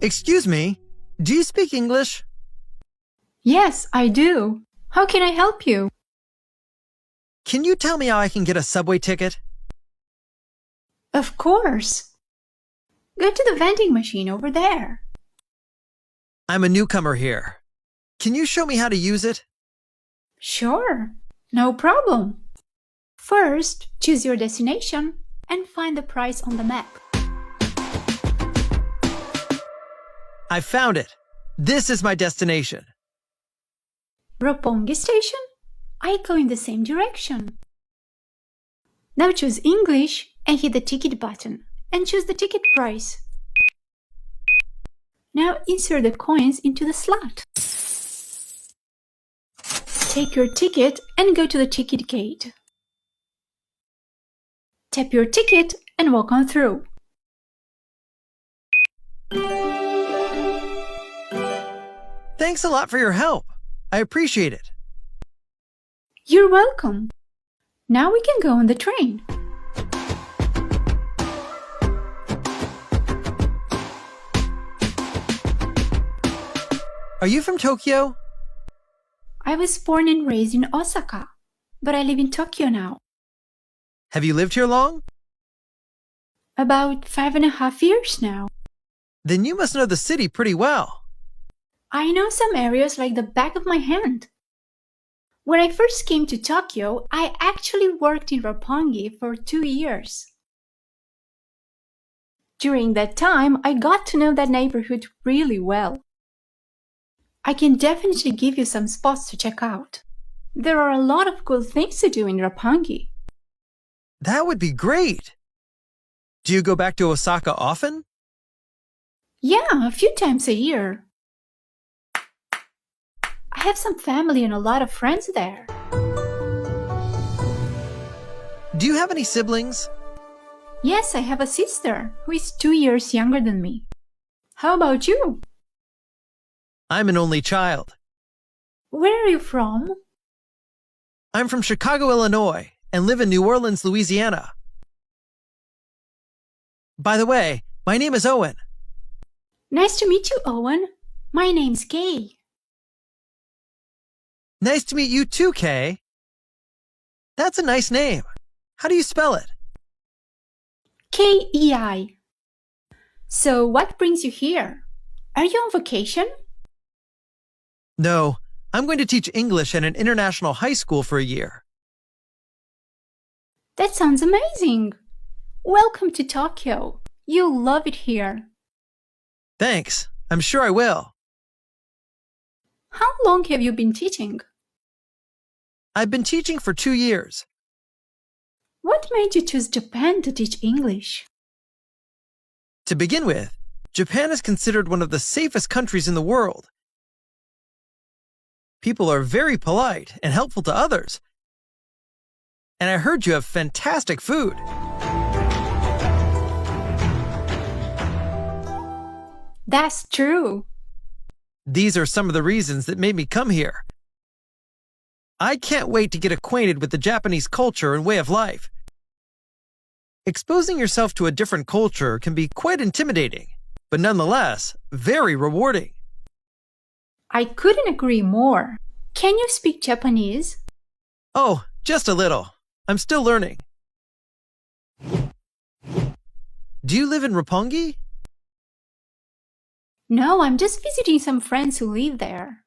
Excuse me, do you speak English? Yes, I do. How can I help you? Can you tell me how I can get a subway ticket? Of course. Go to the vending machine over there. I'm a newcomer here. Can you show me how to use it? Sure, no problem. First, choose your destination and find the price on the map. I found it. This is my destination. Roppongi Station? I go in the same direction. Now choose English and hit the ticket button and choose the ticket price. Now insert the coins into the slot. Take your ticket and go to the ticket gate. Tap your ticket and walk on through. Thanks a lot for your help. I appreciate it. You're welcome. Now we can go on the train. Are you from Tokyo? I was born and raised in Osaka, but I live in Tokyo now. Have you lived here long? About 5.5 years now. Then you must know the city pretty well. I know some areas like the back of my hand. When I first came to Tokyo, I actually worked in Roppongi for 2 years. During that time, I got to know that neighborhood really well. I can definitely give you some spots to check out. There are a lot of cool things to do in Roppongi. That would be great. Do you go back to Osaka often? Yeah, a few times a year. I have some family and a lot of friends there. Do you have any siblings? Yes, I have a sister who is 2 years younger than me. How about you? I'm an only child. Where are you from? I'm from Chicago, Illinois, and live in New Orleans, Louisiana. By the way, my name is Owen. Nice to meet you, Owen. My name's Kay. Nice to meet you too, Kay. That's a nice name. How do you spell it? Kei. So what brings you here? Are you on vacation? No, I'm going to teach English at an international high school for a year. That sounds amazing. Welcome to Tokyo. You'll love it here. Thanks. I'm sure I will. How long have you been teaching? I've been teaching for 2 years. What made you choose Japan to teach English? To begin with, Japan is considered one of the safest countries in the world. People are very polite and helpful to others. And I heard you have fantastic food. That's true. These are some of the reasons that made me come here. I can't wait to get acquainted with the Japanese culture and way of life. Exposing yourself to a different culture can be quite intimidating, but nonetheless, very rewarding. I couldn't agree more. Can you speak Japanese? Oh, just a little. I'm still learning. Do you live in Roppongi? No, I'm just visiting some friends who live there.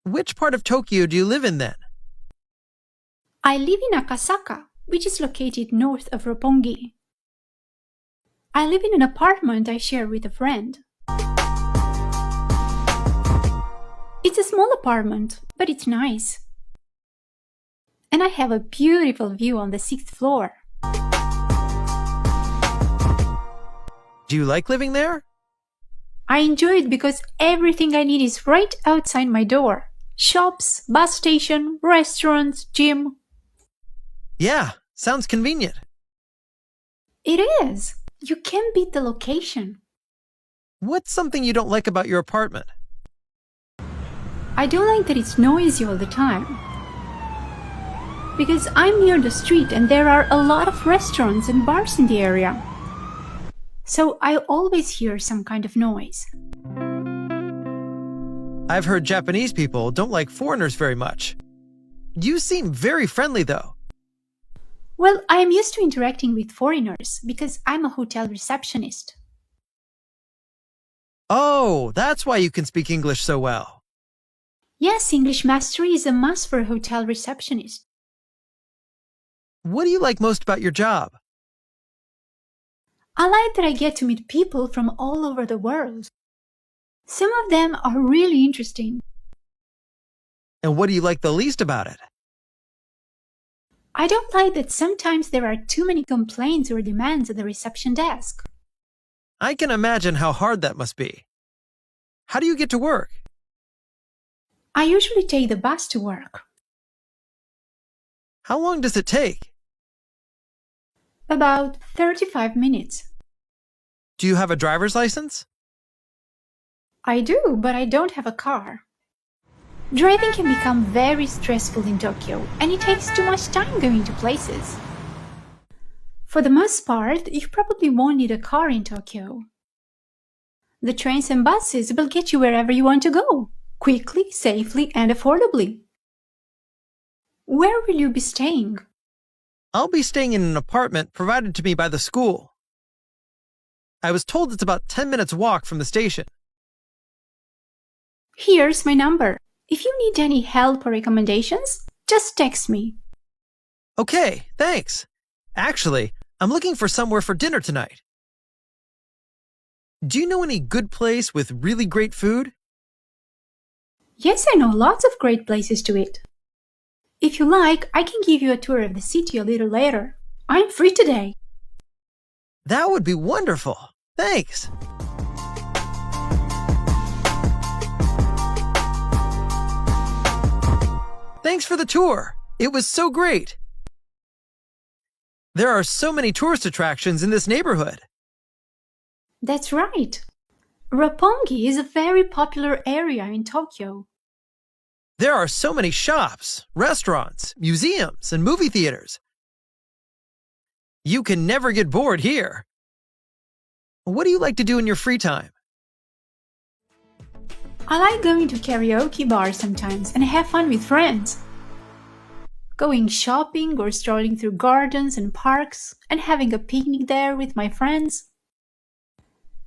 Which part of Tokyo do you live in then? I live in Akasaka, which is located north of Roppongi. I live in an apartment I share with a friend. It's a small apartment, but it's nice. And I have a beautiful view on the 6th floor. Do you like living there? I enjoy it because everything I need is right outside my door. Shops, bus station, restaurants, gym. Yeah, sounds convenient. It is. You can't beat the location. What's something you don't like about your apartment? I don't like that it's noisy all the time. Because I'm near the street and there are a lot of restaurants and bars in the area. so I always hear some kind of noise. I've heard Japanese people don't like foreigners very much. You seem very friendly, though. Well, I am used to interacting with foreigners because I'm a hotel receptionist. Oh, that's why you can speak English so well. Yes, English mastery is a must for a hotel receptionist. What do you like most about your job? I like that I get to meet people from all over the world. Some of them are really interesting. And what do you like the least about it? I don't like that sometimes there are too many complaints or demands at the reception desk. I can imagine how hard that must be. How do you get to work? I usually take the bus to work. How long does it take? About 35 minutes. Do you have a driver's license? I do, but I don't have a car. Driving can become very stressful in Tokyo, and it takes too much time going to places. For the most part, you probably won't need a car in Tokyo. The trains and buses will get you wherever you want to go, quickly, safely, and affordably. Where will you be staying? I'll be staying in an apartment provided to me by the school. I was told it's about 10 minutes walk from the station. Here's my number. If you need any help or recommendations, just text me. Okay, thanks. Actually, I'm looking for somewhere for dinner tonight. Do you know any good place with really great food? Yes, I know lots of great places to eat. If you like, I can give you a tour of the city a little later. I'm free today. That would be wonderful. Thanks. Thanks for the tour. It was so great. There are so many tourist attractions in this neighborhood. That's right. Roppongi is a very popular area in Tokyo. There are so many shops, restaurants, museums, and movie theaters. You can never get bored here. What do you like to do in your free time? I like going to karaoke bars sometimes and have fun with friends. Going shopping or strolling through gardens and parks and having a picnic there with my friends.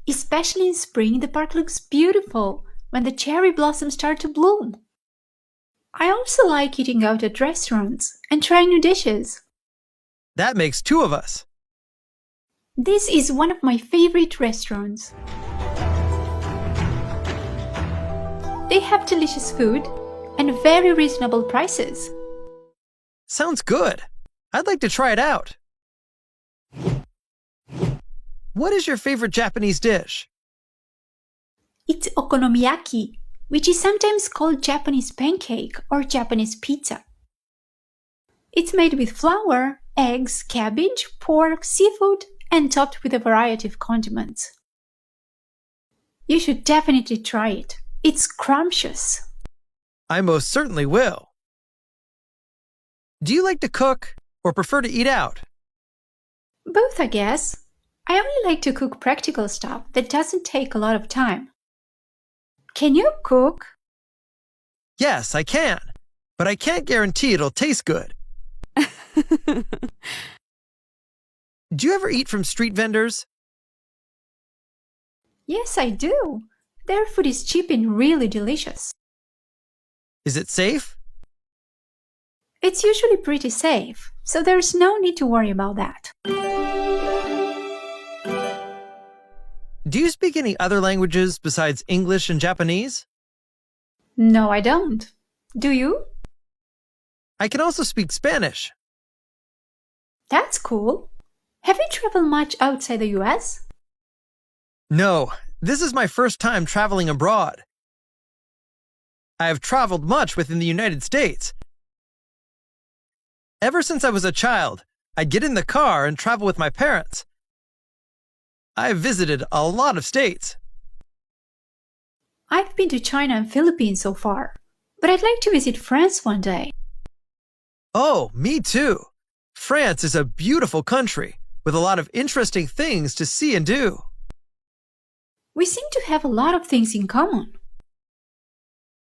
Especially in spring, the park looks beautiful when the cherry blossoms start to bloom. I also like eating out at restaurants and trying new dishes. That makes two of us. This is one of my favorite restaurants. They have delicious food and very reasonable prices. Sounds good. I'd like to try it out. What is your favorite Japanese dish? It's okonomiyaki, which is sometimes called Japanese pancake or Japanese pizza. It's made with flour, eggs, cabbage, pork, seafood, and topped with a variety of condiments. You should definitely try it. It's scrumptious. I most certainly will. Do you like to cook or prefer to eat out? Both, I guess. I only like to cook practical stuff that doesn't take a lot of time. Can you cook? Yes, I can, but I can't guarantee it'll taste good. Do you ever eat from street vendors? Yes, I do. Their food is cheap and really delicious. Is it safe? It's usually pretty safe, so there's no need to worry about that. Do you speak any other languages besides English and Japanese? No, I don't. Do you? I can also speak Spanish. That's cool. Have you traveled much outside the US? No, this is my first time traveling abroad. I have traveled much within the United States. Ever since I was a child, I'd get in the car and travel with my parents. I've visited a lot of states. I've been to China and Philippines so far, but I'd like to visit France one day. Oh, me too. France is a beautiful country with a lot of interesting things to see and do. We seem to have a lot of things in common.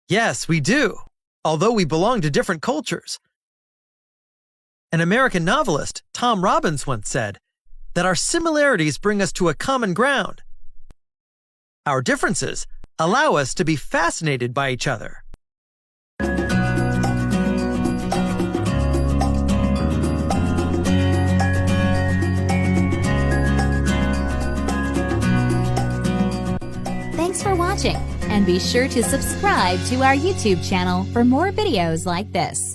Yes, we do, although we belong to different cultures. An American novelist, Tom Robbins, once said that our similarities bring us to a common ground. Our differences allow us to be fascinated by each other. Thanks for watching, and be sure to subscribe to our YouTube channel for more videos like this.